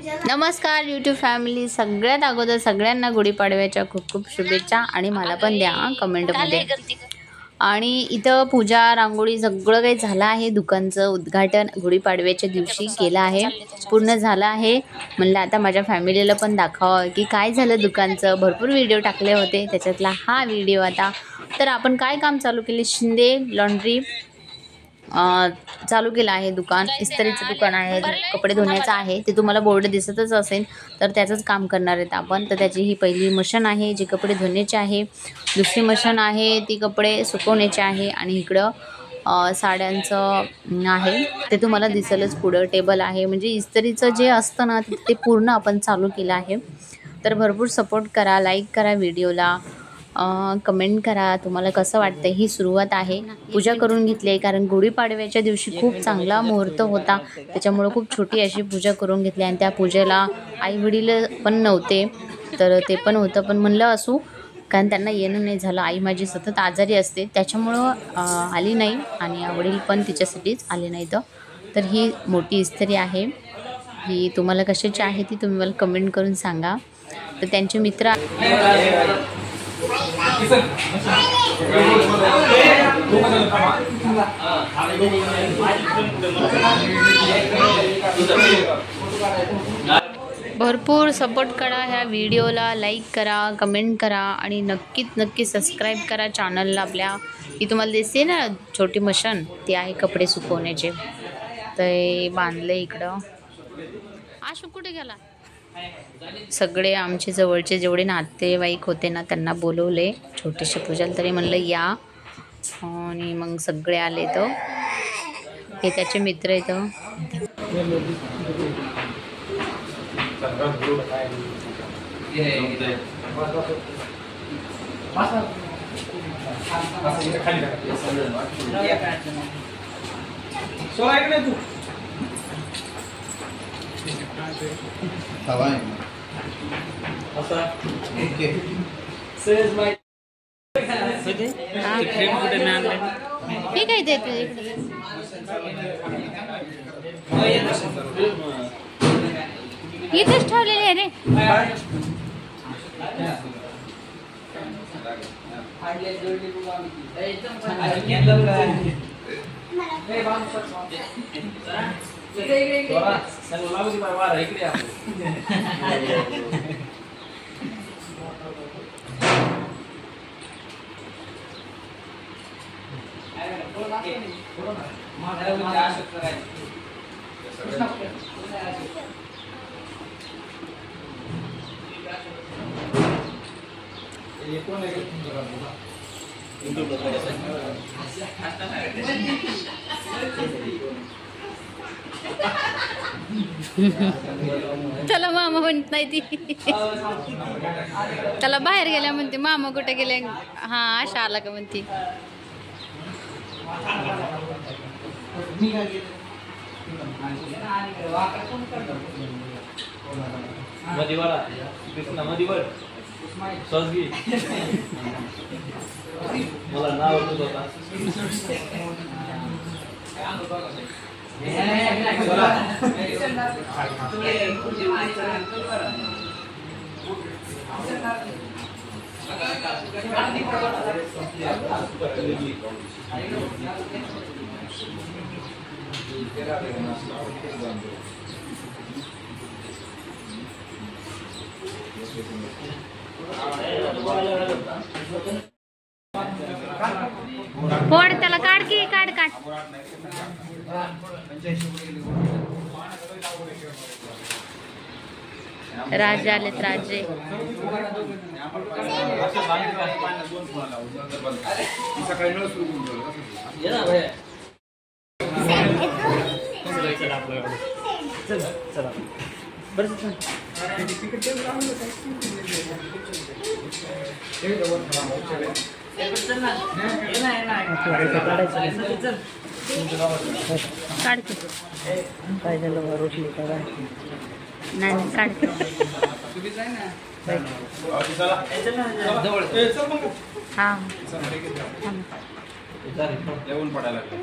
नमस्कार YouTube family, सगळ्यात अगोदर सगळ्यांना गुढीपाडव्याच्या खूप खूप शुभेच्छा आणि मला पण द्या कमेंटमध्ये। आणि इथं पूजा रांगोळी सगळं काही झालं आहे। दुकानचं उद्घाटन गुढीपाडव्याच्या दिवशी केलं आहे, पूर्ण झालं आहे। म्हणलं आता माझ्या फॅमिलीला पण दाखवावं की काय झालं दुकानचं। भरपूर व्हिडिओ टाकले होते, त्याच्यातला हा व्हिडिओ आता। तर आपण काय काम चालू केले, शिंदे लॉन्ड्री चालू केलं आहे। दुकान इस्त्रीचं दुकान आहे, कपडे धुण्याचं आहे। ते तुम्हाला बोर्ड दिसतच असेल, तर त्याचंच काम करणार आहेत आपण। तर त्याची ही पहिली मशीन आहे जी कपडे धुण्याची आहे, दुसरी मशीन आहे ती कपडे सुकवण्याची आहे, आणि इकडं साड्यांचं आहे ते तुम्हाला दिसेलच। पुढं टेबल आहे, म्हणजे इस्त्रीचं जे असतं ना ते पूर्ण आपण चालू केलं आहे। तर भरपूर सपोर्ट करा, लाईक करा व्हिडिओला, कमेंट करा तुम्हाला कसं वाटतं। ही सुरुवात आहे, पूजा करून घेतली आहे कारण गुढीपाडव्याच्या दिवशी खूप चांगला मुहूर्त होता, त्याच्यामुळे खूप छोटी अशी पूजा करून घेतली। आणि त्या पूजेला आई वडील पण नव्हते, तर ते पण होतं, पण म्हणलं असू, कारण त्यांना येणं नाही झालं। आई माझी सतत आजारी असते, त्याच्यामुळं आली नाही, आणि वडील पण तिच्यासाठीच आले नाहीत। तर ही मोठी इस्त्री आहे, ही तुम्हाला कशाची आहे ती तुम्ही मला कमेंट करून सांगा। तर त्यांचे मित्र भरपूर सपोर्ट करा, ह्या व्हिडिओला लाईक करा, कमेंट करा, आणि नक्की सबस्क्राईब करा चॅनलला आपल्या। ही तुम्हाला दिसते ना छोटी मशीन, ती आहे कपडे सुकवण्याचे। ते बांधले इकडं। आशू कुठे गेला? सगळे आमचे जवळचे जेवढे नातेवाईक होते ना त्यांना बोलवले छोटीशी पूजाला, तरी म्हणलं या, आणि मग सगळे आले। तर हे त्याचे मित्र आहेत। हे काय ते इथेच ठेवलेले आहे रे। चला मामा म्हणत नाही ती, त्याला बाहेर गेल्या म्हणते मामा कुठे गेले। हा आशा आला का म्हणते। मला नाव होता फोड त्याला, काढ की काढ। राजे आलेत, राजे। काय झालं रोटली काय नाही काढ। हां जेवण पडायला लागलं।